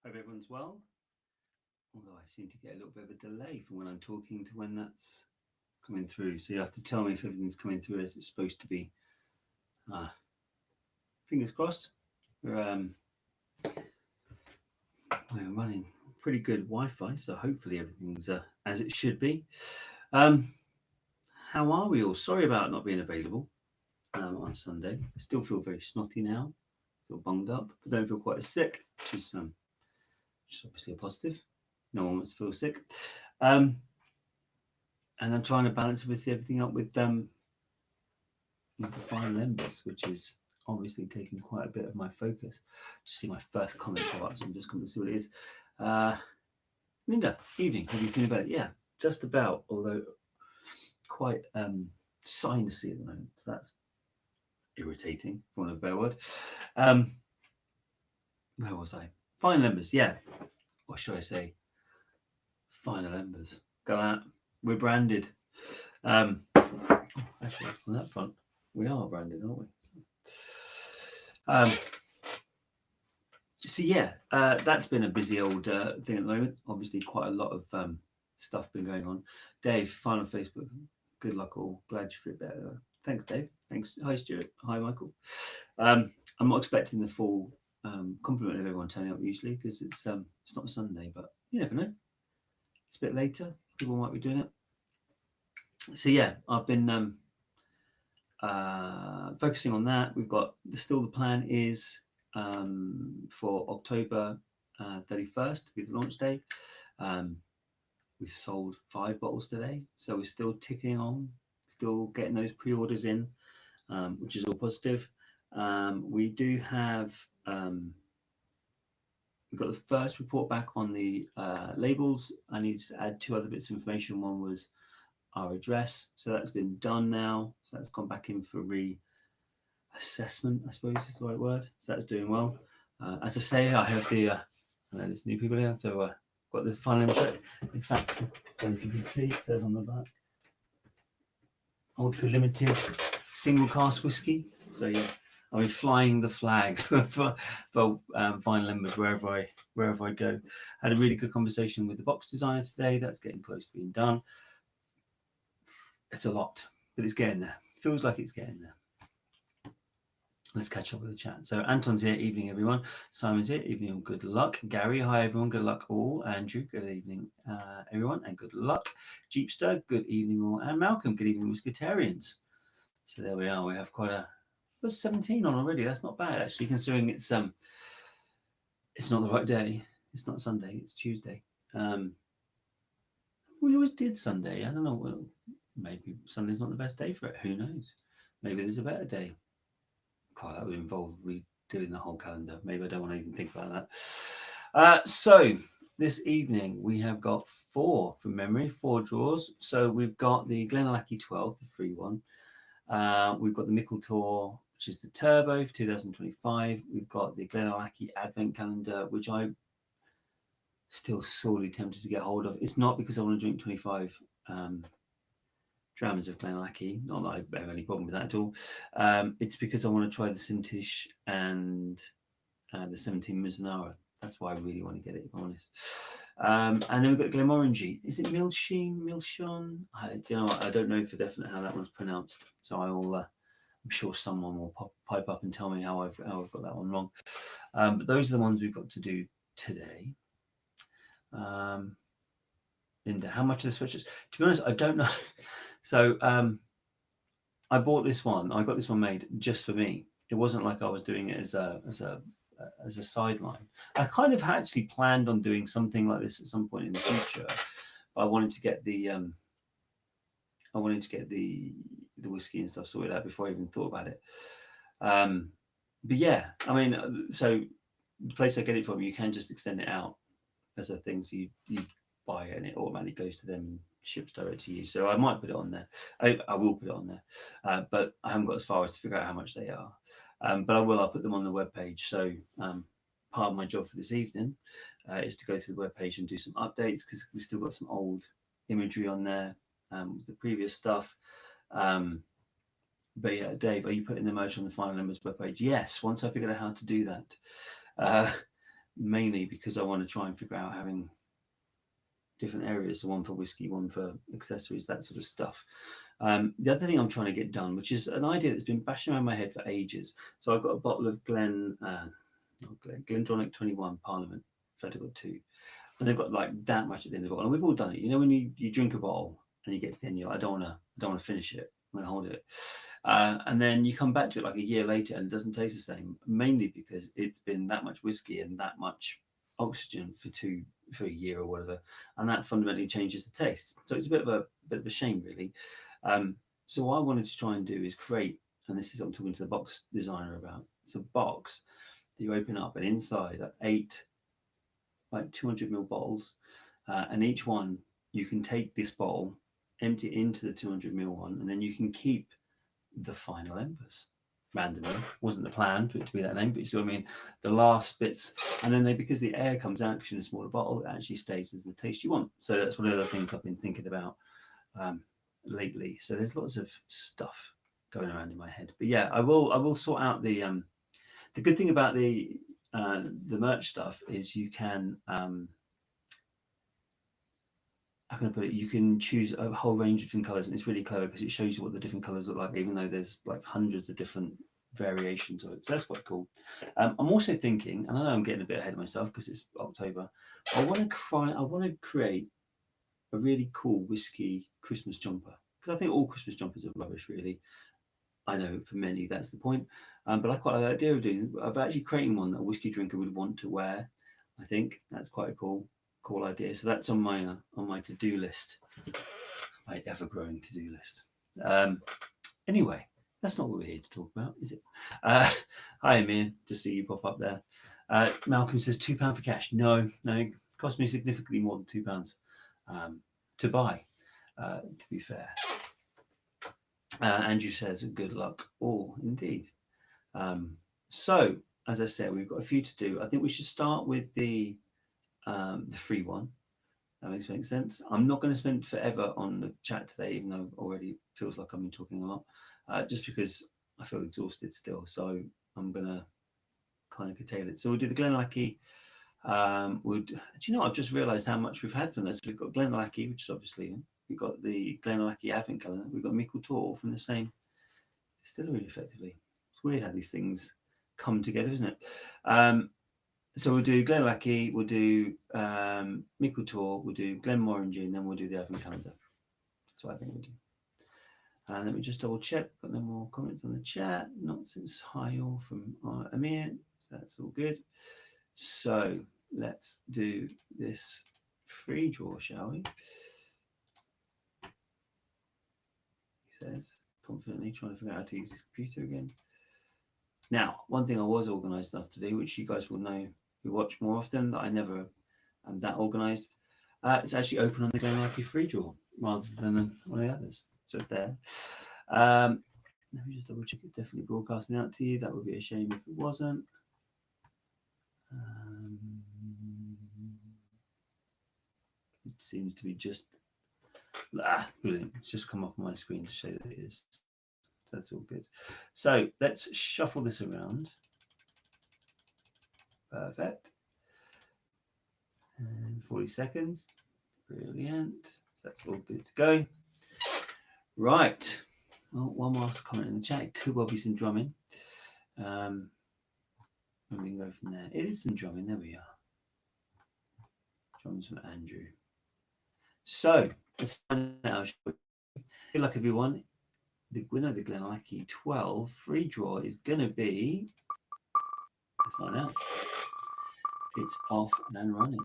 Hope everyone's well. Although I seem to get a little bit of a delay from when I'm talking to when that's coming through. So you have to tell me if everything's coming through as it's supposed to be. Fingers crossed. We're running pretty good Wi-Fi, so hopefully everything's as it should be. How are we all? Sorry about not being available on Sunday. I still feel very snotty now, still bunged up, but don't feel quite as sick, which is obviously a positive. No one wants to feel sick. And I'm trying to balance obviously everything up with the final embers, which is obviously taking quite a bit of my focus. Just see my first comment go up, so I'm just coming to see what it is. Linda, evening. How are you feeling about it? Yeah, just about, although quite sinusy at the moment. So that's irritating, for want of a better word. Where was I? Final embers, yeah. Or should I say final embers? Go out. We're branded. Actually, on that front, we are branded, aren't we? So yeah, that's been a busy old thing at the moment. Obviously, quite a lot of stuff been going on. Dave, final Facebook. Good luck all. Glad you feel better. Thanks, Dave. Thanks. Hi, Stuart. Hi, Michael. I'm not expecting the full compliment of everyone turning up usually because it's not a Sunday, but you never know. It's a bit later. People might be doing it. So yeah, I've been focusing on that. We've got still the plan is for October 31st to be the launch day. We've sold 5 bottles today, so we're still ticking on, still getting those pre-orders in, which is all positive. We do have we've got the first report back on the labels. I need to add 2 other bits of information. One was our address, so that's been done now. So that's gone back in for reassessment, I suppose is the right word. So that's doing well. As I say, I have the I know there's new people here, so got this final info. In fact, I don't know if you can see, it says on the back, ultra limited single cask whiskey. So yeah, I'll be flying the flag for final embers wherever I go. Had a really good conversation with the box designer today. That's getting close to being done. It's a lot, but it's getting there. Feels like it's getting there. Let's catch up with the chat. So Anton's here. Evening, everyone. Simon's here. Evening, good luck. Gary, hi, everyone. Good luck, all. Andrew, good evening, everyone, and good luck. Jeepster, good evening, all. And Malcolm, good evening, Muscatarians. So there we are. We have quite a... There's 17 on already. That's not bad, actually, considering it's not the right day. It's not Sunday. It's Tuesday. We always did Sunday. I don't know. Well, maybe Sunday's not the best day for it. Who knows? Maybe there's a better day. God, that would involve redoing the whole calendar. Maybe I don't want to even think about that. So this evening we have got 4 from memory, 4 draws. So we've got the Glenallachie 12, the free one. We've got the Mickle Tour, which is the Turbo for 2025. We've got the Glenallachie Advent Calendar, which I'm still sorely tempted to get hold of. It's not because I want to drink 25 Dramens of Glenallachie. Not that I have any problem with that at all. It's because I want to try the Sintish and the 17 Mizunara. That's why I really want to get it, if I'm honest. And then we've got Glenmorangie. Is it Milshon? I don't know for definite how that one's pronounced. So I will. I'm sure someone will pipe up and tell me how I've got that one wrong. But those are the ones we've got to do today. Linda, how much are the switches? To be honest, I don't know. So I bought this one. I got this one made just for me. It wasn't like I was doing it as a sideline. I kind of actually planned on doing something like this at some point in the future, but I wanted to get the whiskey and stuff sorted out before I even thought about it. But yeah, I mean, so the place I get it from, you can just extend it out as a thing. So you buy it and it automatically goes to them and ships direct to you. So I might put it on there. I will put it on there, but I haven't got as far as to figure out how much they are. But I'll put them on the webpage. So part of my job for this evening is to go through the webpage and do some updates, because we've still got some old imagery on there, the previous stuff. But yeah, Dave, are you putting the merch on the Final Embers webpage? Yes, once I figured out how to do that. mainly because I want to try and figure out having different areas, so one for whiskey, one for accessories, that sort of stuff. The other thing I'm trying to get done, which is an idea that's been bashing around my head for ages. So I've got a bottle of GlenDronach 21 Parliament. In fact, I've got two. And they've got like that much at the end of the bottle. And we've all done it. You know, when you drink a bottle and you get to the end, you're like, I don't want to finish it. I'm going to hold it. And then you come back to it like a year later and it doesn't taste the same, mainly because it's been that much whiskey and that much oxygen for a year or whatever, and that fundamentally changes the taste. So it's a bit of a shame, really. So what I wanted to try and do is create, and this is what I'm talking to the box designer about. It's a box that you open up, and inside are 8 like 200ml bottles, and each one you can take this bottle, empty into the 200ml one, and then you can keep the final embers. Randomly, wasn't the plan for it to be that name, but you see what I mean. The last bits, and then because the air comes out in a smaller bottle, it actually stays as the taste you want. So that's one of the things I've been thinking about lately. So there's lots of stuff going around in my head. But yeah, I will sort out the good thing about the merch stuff is you can how can I put it? You can choose a whole range of different colors, and it's really clever because it shows you what the different colors look like, even though there's like hundreds of different variations of it. So that's quite cool. I'm also thinking, and I know I'm getting a bit ahead of myself because it's October. I want to create a really cool whiskey Christmas jumper, because I think all Christmas jumpers are rubbish, really. I know for many that's the point, but I quite like the idea of actually creating one that a whiskey drinker would want to wear. I think that's quite a cool idea. So that's on my to-do list, my ever-growing to-do list. Anyway, that's not what we're here to talk about, is it? Hi, Amir. Just see you pop up there. Malcolm says £2 for cash. No, it cost me significantly more than £2 to buy. To be fair, Andrew says good luck all indeed. So as I said, we've got a few to do. I think we should start with the free one. That makes sense. I'm not going to spend forever on the chat today, even though already feels like I've been talking a lot, just because I feel exhausted still. So I'm going to kind of curtail it. So we'll do the GlenAllachie. Do you know, I've just realised how much we've had from this. We've got GlenAllachie, which is obviously, we've got the GlenAllachie Advent calendar. We've got Michael Tor from the same distillery, effectively. It's weird how these things come together, isn't it? So we'll do GlenAllachie, we'll do Michael Tor, we'll do Glenmorangie, and then we'll do the Advent calendar. That's what I think we'll do. Let me just double check. Got no more comments on the chat. Not since hi all from Amir. So that's all good. So let's do this free draw, shall we? He says, confidently trying to figure out how to use his computer again. Now, one thing I was organised enough to do, which you guys will know who watch more often, that I never am that organised. It's actually open on the GlenAllachie free draw rather than one of the others. So it's there. Let me just double check it's definitely broadcasting out to you. That would be a shame if it wasn't. It seems to be just brilliant. It's just come off my screen to show that it is. So that's all good. So let's shuffle this around. Perfect. And 40 seconds. Brilliant. So that's all good to go. Right. Well, one last comment in the chat. It could well be some drumming. And we can go from there. It is some drumming. There we are. Drums from Andrew. So let's find out. Good luck, everyone. The winner of the GlenAllachie 12 free draw is going to be. Let's find out. It's off and running.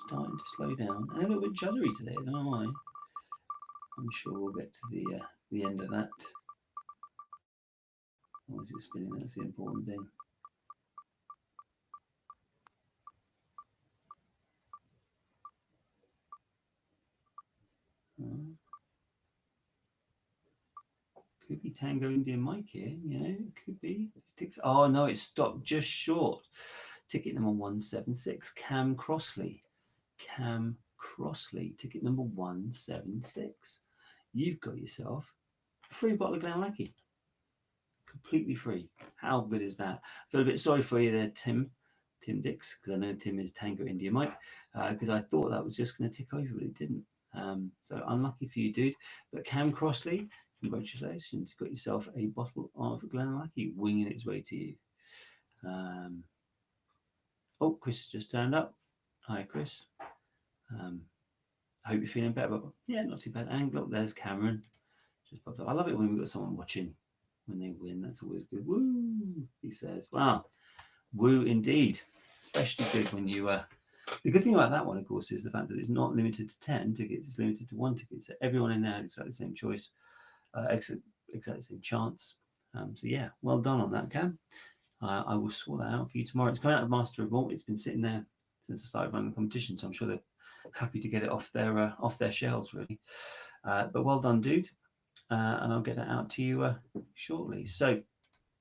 Starting to slow down and a little bit juddery today. I don't know why. I'm sure we'll get to the end of that. Why is it spinning? That's the important thing. Could be Tango Indian Mike here, you know, it could be. Oh no, it stopped just short. Ticket number 176, Cam Crossley. Cam Crossley, ticket number 176. You've got yourself a free bottle of Glenallachie. Completely free. How good is that? I feel a bit sorry for you there, Tim Dix, because I know Tim is Tango India Mike, because I thought that was just going to tick over, but it didn't. So unlucky for you, dude. But Cam Crossley, congratulations. You've got yourself a bottle of Glenallachie winging its way to you. Oh, Chris has just turned up. Hi, Chris. I hope you're feeling better. But yeah, not too bad. And look, there's Cameron. Just popped up. I love it when we've got someone watching when they win. That's always good. Woo, he says. Wow. Woo indeed. Especially good when you... the good thing about that one, of course, is the fact that it's not limited to 10 tickets. It's limited to 1 ticket. So everyone in there has exactly the same choice. Exactly the same chance. So yeah, well done on that, Cam. I will sort that out for you tomorrow. It's coming out of Master of Malt. It's been sitting there since I started running the competition, so I'm sure they're happy to get it off their shelves, really. But well done, dude. And I'll get that out to you shortly. So,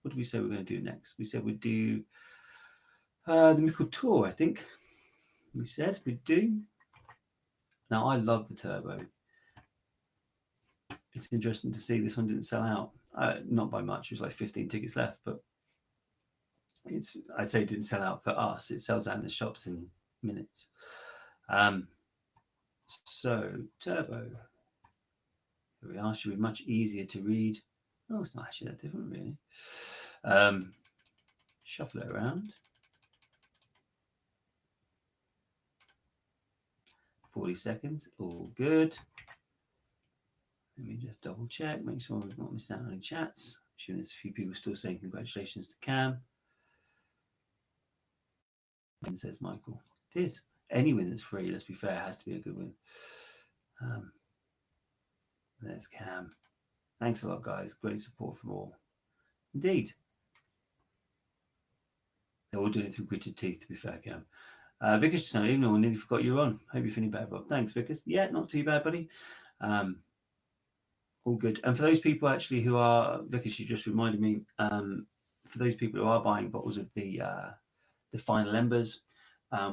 what did we say we're going to do next? We said we'd do the Mickle Tour, I think. We said we'd do. Now, I love the Turbo. It's interesting to see this one didn't sell out. Not by much. There's like 15 tickets left, but I'd say it didn't sell out for us. It sells out in the shops in minutes. So Turbo, here we are. Should be much easier to read. Oh, it's not actually that different, really. Shuffle it around. 40 seconds, all good. Let me just double check, make sure we've not missed out on any chats. I'm sure there's a few people still saying congratulations to Cam. And says Michael, it is. Any win that's free, let's be fair, has to be a good win. There's Cam. Thanks a lot, guys. Great support from all. Indeed. They're all doing it through gritted teeth, to be fair, Cam. Vickers, just even though I nearly forgot you were on. Hope you're feeling better, Rob. Thanks, Vickers. Yeah, not too bad, buddy. All good. And for those people actually who are, Vickers, you just reminded me, for those people who are buying bottles of the final embers,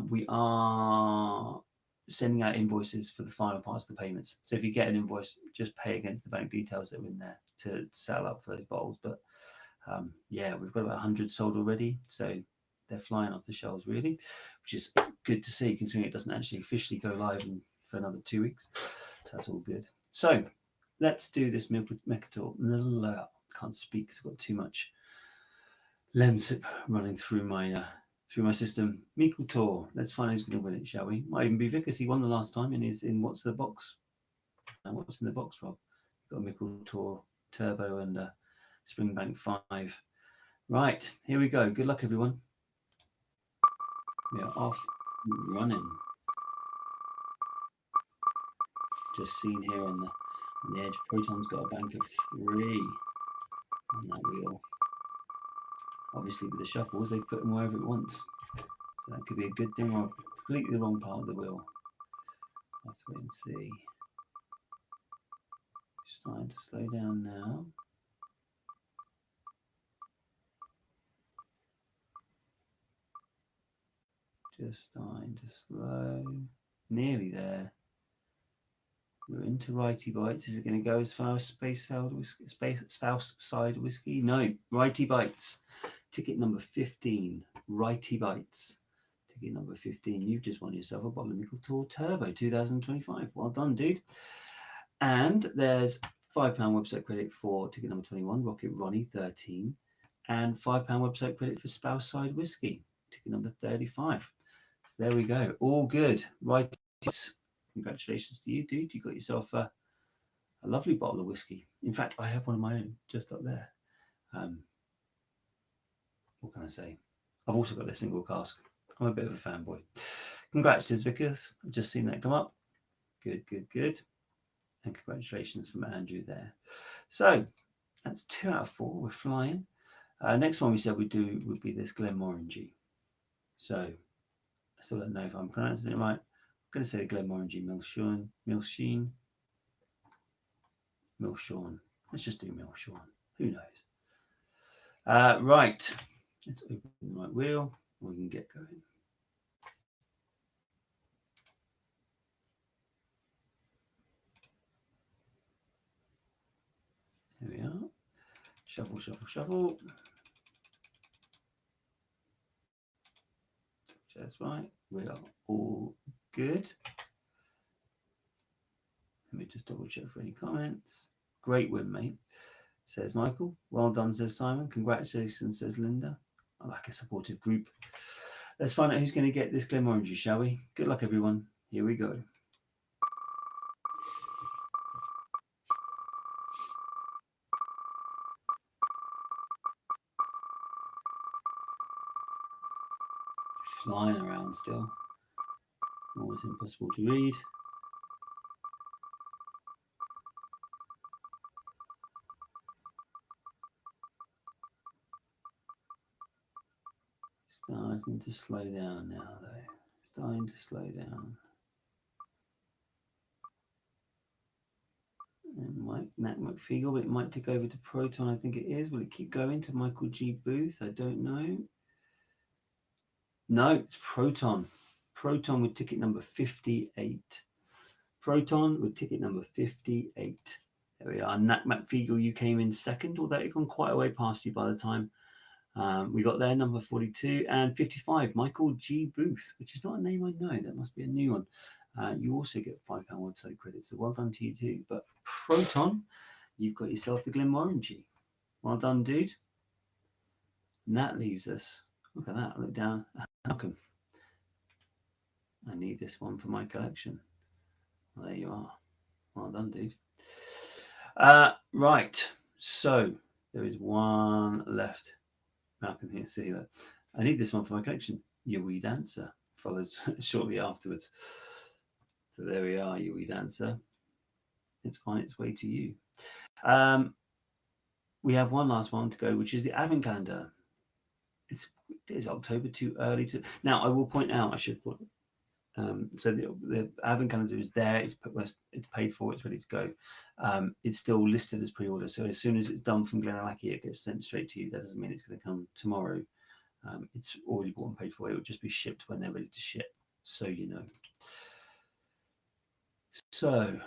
we are sending out invoices for the final parts of the payments. So if you get an invoice, just pay against the bank details that are in there to sell up for those bottles. But yeah, we've got about 100 sold already. So they're flying off the shelves, really, which is good to see, considering it doesn't actually officially go live for another 2 weeks. So that's all good. So let's do this Meccator. Can't speak because I've got too much Lemsip running through my system. Mickle Tour. Let's find out who's going to win it, shall we? Might even be Vickers. He won the last time and is in What's the Box. And what's in the box, Rob? Got a Mickle Tour Turbo and Springbank 5. Right, here we go. Good luck, everyone. We are off and running. Just seen here on the edge, Proton's got a bank of 3 on that wheel. Obviously, with the shuffles, they put them wherever it wants. So that could be a good thing or completely the wrong part of the wheel. I'll have to wait and see. Starting to slow down now. Just starting to slow. Nearly there. We're into righty bites. Is it going to go as far as spouse side whiskey? No, righty bites. Ticket number 15. Righty bites. Ticket number 15. You've just won yourself a bottle of Mickle Tour Turbo 2025. Well done, dude. And there's £5 website credit for ticket number 21, Rocket Ronnie 13, and £5 website credit for spouse side whiskey, ticket number 35. So there we go. All good. Right. Congratulations to you, dude. You got yourself a lovely bottle of whiskey. In fact, I have one of my own just up there. What can I say? I've also got a single cask. I'm a bit of a fanboy. Congrats, says Vickers. I've just seen that come up. Good, good, good. And congratulations from Andrew there. So that's 2 out of 4. We're flying. Next one we said we'd do would be this Glenmorangie. So I still don't know if I'm pronouncing it right. I'm going to say the Glenmorangie Milsheen. Let's just do Milshorn. Who knows? Right. Let's open the right wheel. We can get going. Shuffle, shuffle, shuffle. That's right. We are all good. Let me just double check for any comments. Great win, mate, says Michael. Well done, says Simon. Congratulations, says Linda. I like a supportive group. Let's find out who's going to get this Glenmorangie, shall we? Good luck, everyone. Here we go. Flying around still. Always impossible to read. Starting to slow down now, though. Starting to slow down. And Mike Nat McFeagle, but it might tick over to Proton. I think it is. Will it keep going to Michael G. Booth? I don't know. No, it's Proton. Proton with ticket number 58. Proton with ticket number 58. There we are. Nat McFeagle, you came in second, although it gone quite a way past you by the time we got there. Number 42 and 55. Michael G. Booth, which is not a name I know. That must be a new one. You also get £5 website credit, so well done to you too. But Proton, you've got yourself the Glenmorangie. Well done, dude. And that leaves us. Look at that. Look down. Malcolm. I need this one for my collection. Well, there you are. Well done, dude. Right. So there is one left. Malcolm here. See that. I need this one for my collection. Your Wee Dancer follows shortly afterwards. So there we are, Your Wee Dancer. It's on its way to you. We have one last one to go, which is the Advent Calendar. It is October too early to. Now, I will point out, I should put. So the Advent Calendar is there. It's paid for. It's ready to go. It's still listed as pre-order. So as soon as it's done from Glenallachie, it gets sent straight to you. That doesn't mean it's going to come tomorrow. It's already bought and paid for. It will just be shipped when they're ready to ship. So you know. So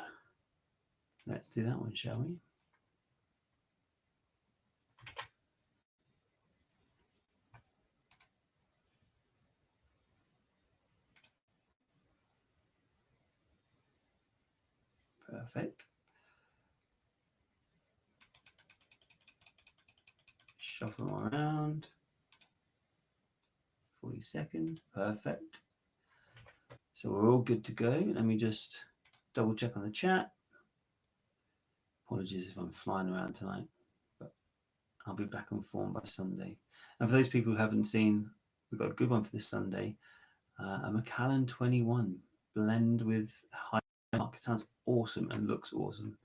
let's do that one, shall we? Perfect. Shuffle them around. 40 seconds. Perfect. So we're all good to go. Let me just double check on the chat. Apologies if I'm flying around tonight, but I'll be back on form by Sunday. And for those people who haven't seen, we've got a good one for this Sunday. A Macallan 21 blend with high mark. It sounds awesome and looks awesome.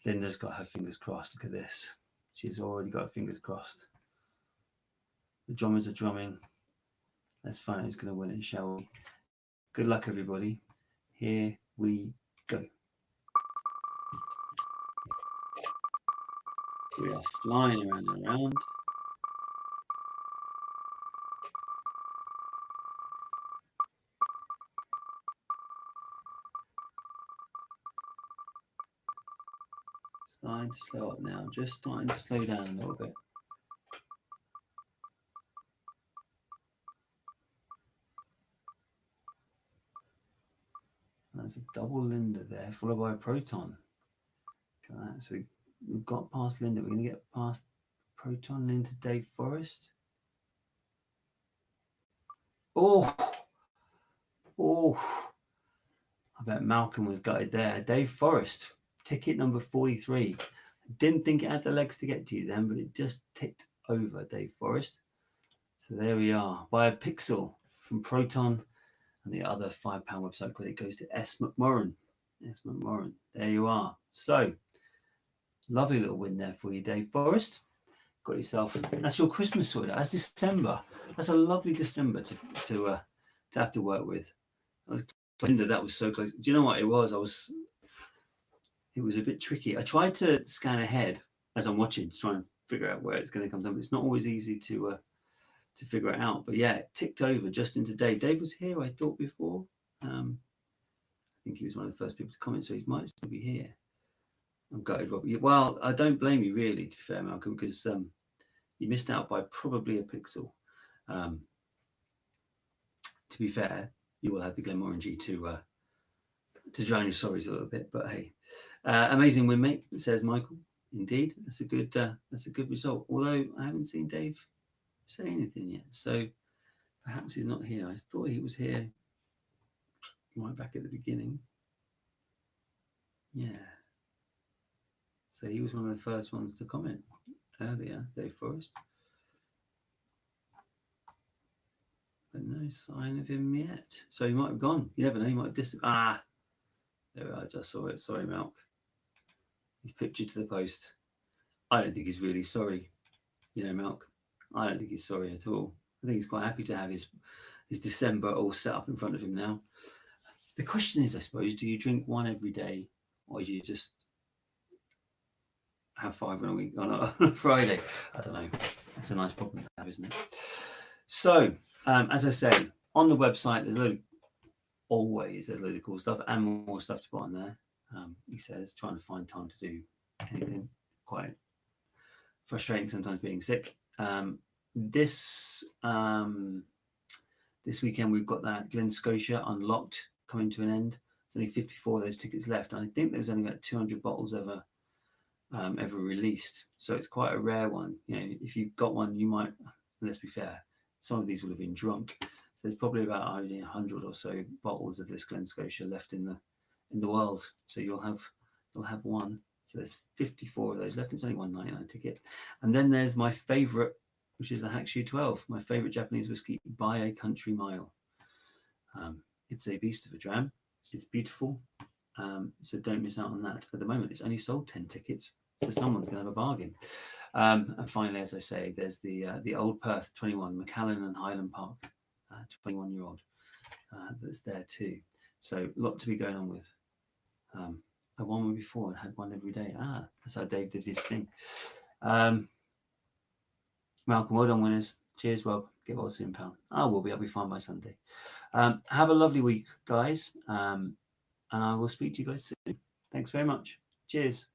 Linda's got her fingers crossed. Look at this. She's already got her fingers crossed. The drummers are drumming. Let's find out who's going to win it, shall we? Good luck, everybody. Here we go. We are flying around and around. Starting to slow up now, just starting to slow down a little bit. And there's a double Linda there, followed by a Proton. Look at that. So we've got past Linda. We're going to get past Proton into Dave Forrest. Oh, I bet Malcolm was gutted there. Dave Forrest, ticket number 43. Didn't think it had the legs to get to you then, but it just ticked over Dave Forrest. So there we are. By a pixel from Proton, and the other £5 website credit goes to S. McMorran. S. McMorran. There you are. So lovely little win there for you, Dave Forrest. Got yourself. That's your Christmas sorted. That's December. That's a lovely December to have to work with. That was so close. Do you know what it was? It was a bit tricky. I tried to scan ahead as I'm watching to try and figure out where it's going to come from. It's not always easy to figure it out. But yeah, it ticked over just into Dave. Dave was here, I thought, before. I think he was one of the first people to comment, so he might still be here. I'm gutted, Rob. Well, I don't blame you really, to be fair, Malcolm, because you missed out by probably a pixel. Um, to be fair, you will have the Glenmorangie to drown your sorries a little bit, but hey, amazing win, mate, says Michael. Indeed, that's a good result. Although I haven't seen Dave say anything yet, so perhaps he's not here. I thought he was here right back at the beginning. Yeah. So he was one of the first ones to comment earlier, Dave Forrest. But no sign of him yet. So he might have gone. You never know. He might have there we are. I just saw it. Sorry, Malk. He's pictured to the post. I don't think he's really sorry. You know, Malk. I don't think he's sorry at all. I think he's quite happy to have his December all set up in front of him now. The question is, I suppose, do you drink one every day, or do you just have 5 in a week on a Friday? I don't know. That's a nice problem to have, isn't it? So, as I say, on the website, there's loads of cool stuff and more stuff to put on there. He says, trying to find time to do anything. Quite frustrating sometimes being sick. This weekend we've got that Glen Scotia Unlocked coming to an end. There's only 54 of those tickets left, and I think there was only about 200 bottles ever released. So it's quite a rare one. You know, if you've got one, you might. Let's be fair, some of these will have been drunk. So there's probably about 100 or so bottles of this Glen Scotia left in the world. So you'll have one. So there's 54 of those left. It's only $1.99 ticket. And then there's my favourite, which is a Hackshu 12, my favourite Japanese whiskey by a country mile. It's a beast of a dram. It's beautiful. So don't miss out on that. At the moment, it's only sold 10 tickets. So someone's going to have a bargain. And finally, as I say, there's the Old Perth 21, Macallan and Highland Park, 21-year-old, that's there too. So a lot to be going on with. I won one before and had one every day. That's how Dave did his thing. Malcolm, well done, winners. Cheers, Rob. Get well soon, pal. I'll be fine by Sunday. Have a lovely week, guys. And I will speak to you guys soon. Thanks very much. Cheers.